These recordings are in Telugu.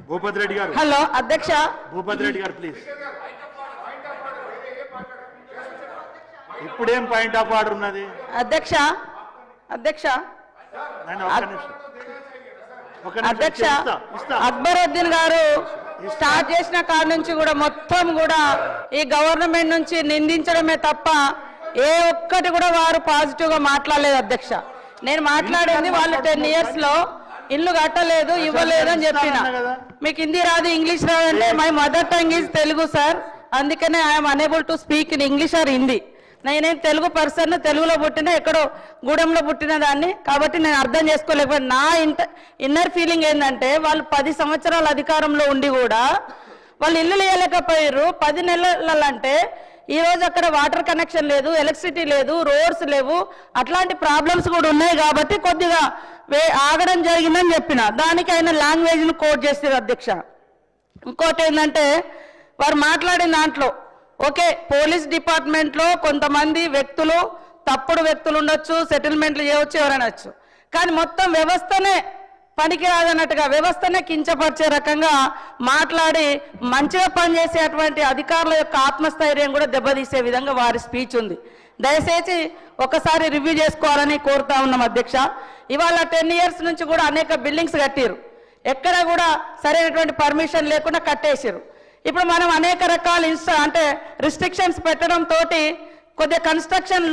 భూపతి రెడ్డి గారు. హలో అధ్యక్ష. భూపతి రెడ్డి గారు ప్లీజ్. ఇప్పుడేం పాయింట్ ఆఫ్ ఆర్డర్ ఉన్నది అధ్యక్ష? అధ్యక్ష అధ్యక్ష అక్బరుద్దీన్ గారు స్టార్ట్ చేసిన కాడ నుంచి కూడా మొత్తం కూడా ఈ గవర్నమెంట్ నుంచి నిందించడమే తప్ప ఏ ఒక్కటి కూడా వారు పాజిటివ్ గా మాట్లాడలేదు అధ్యక్ష. నేను మాట్లాడింది వాళ్ళు 10 years లో ఇల్లు కట్టలేదు ఇవ్వలేదు అని చెప్పిన. మీకు హిందీ రాదు ఇంగ్లీష్ రాదు అంటే my mother tongue is Telugu sir, అందుకనే I'm unable to speak in English or Hindi. నేనేం తెలుగు పర్సన్, తెలుగులో పుట్టిన ఎక్కడో గూడెంలో పుట్టిన దాన్ని, కాబట్టి నేను అర్థం చేసుకోలేకపోయాను. నా ఇన్నర్ ఫీలింగ్ ఏంటంటే వాళ్ళు 10 సంవత్సరాల అధికారంలో ఉండి కూడా వాళ్ళు ఇల్లు లేయలేకపోయారు. 10 నెలలంటే ఈ రోజు అక్కడ వాటర్ కనెక్షన్ లేదు, ఎలక్ట్రిసిటీ లేదు, రోడ్స్ లేవు, అట్లాంటి ప్రాబ్లమ్స్ కూడా ఉన్నాయి. కాబట్టి కొద్దిగా ఆగడం జరిగిందని చెప్పిన దానికి ఆయన లాంగ్వేజ్ను కోట్ చేస్తారు అధ్యక్ష. ఇంకోటి ఏంటంటే వారు మాట్లాడిన దాంట్లో ఓకే పోలీస్ డిపార్ట్మెంట్లో కొంతమంది వ్యక్తులు తప్పుడు వ్యక్తులు ఉండొచ్చు, సెటిల్మెంట్లు చేయవచ్చు, ఎవరైనా వచ్చు, కానీ మొత్తం వ్యవస్థనే పనికిరాదన్నట్టుగా వ్యవస్థనే కించపరిచే రకంగా మాట్లాడి మంచిగా పనిచేసేటువంటి అధికారుల యొక్క ఆత్మస్థైర్యం కూడా దెబ్బతీసే విధంగా వారి స్పీచ్ ఉంది. దయచేసి ఒకసారి రివ్యూ చేసుకోవాలని కోరుతా ఉన్నాం అధ్యక్ష. ఇవాళ 10 years నుంచి కూడా అనేక బిల్డింగ్స్ కట్టారు, ఎక్కడ కూడా సరైనటువంటి పర్మిషన్ లేకుండా కట్టేసారు. ఇప్పుడు మనం అనేక రకాల అంటే రిస్ట్రిక్షన్స్ పెట్టడం తోటి కొద్దిగా కన్స్ట్రక్షన్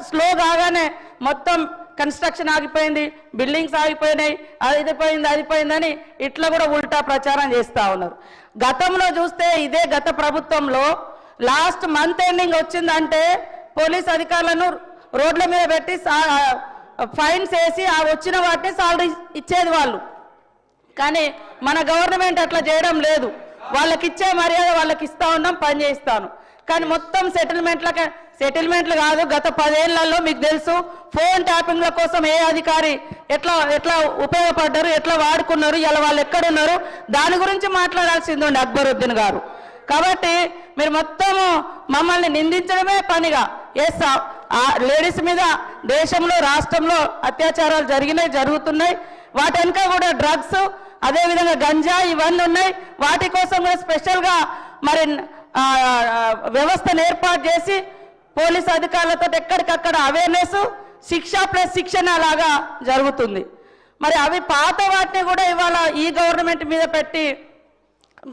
స్లో కాగానే మొత్తం కన్స్ట్రక్షన్ ఆగిపోయింది, బిల్డింగ్స్ ఆగిపోయినాయి, అది పోయిందని ఇట్లా కూడా ఉల్టా ప్రచారం చేస్తూ ఉన్నారు. గతంలో చూస్తే ఇదే గత ప్రభుత్వంలో లాస్ట్ మంత్ ఎండింగ్ వచ్చిందంటే పోలీస్ అధికారులను రోడ్ల మీద పెట్టి ఫైన్స్ వేసి ఆ వచ్చిన వాటిని సాలరీ ఇచ్చేది వాళ్ళు. కానీ మన గవర్నమెంట్ అట్లా చేయడం లేదు. వాళ్ళకి ఇచ్చే మర్యాద వాళ్ళకి ఇస్తా ఉన్నాం, పని చేయిస్తాను. కానీ మొత్తం సెటిల్మెంట్లు కాదు. గత 10 ఏళ్లలో మీకు తెలుసు ఫోన్ ట్యాపింగ్ల కోసం ఏ అధికారి ఎట్లా ఉపయోగపడ్డారు, ఎట్లా వాడుకున్నారు, ఇలా వాళ్ళు ఎక్కడున్నారు, దాని గురించి మాట్లాడాల్సింది ఉండే అక్బరుద్దీన్ గారు. కాబట్టి మీరు మొత్తము మమ్మల్ని నిందించడమే పనిగా లేడీస్ మీద దేశంలో రాష్ట్రంలో అత్యాచారాలు జరుగుతున్నాయి. వాటి వెనుక కూడా డ్రగ్స్, అదేవిధంగా గంజా ఇవన్నీ ఉన్నాయి. వాటి కోసం కూడా స్పెషల్గా మరి వ్యవస్థను ఏర్పాటు చేసి పోలీస్ అధికారులతో ఎక్కడికక్కడ అవేర్నెస్, శిక్ష ప్లస్ శిక్షణ లాగా జరుగుతుంది. మరి అవి పాత వాటిని కూడా ఇవాళ ఈ గవర్నమెంట్ మీద పెట్టి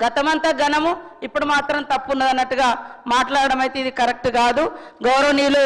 గతమంతా ఘనము ఇప్పుడు మాత్రం తప్పు ఉన్నదన్నట్టుగా మాట్లాడడం అయితే ఇది కరెక్ట్ కాదు. గౌరవనీయులు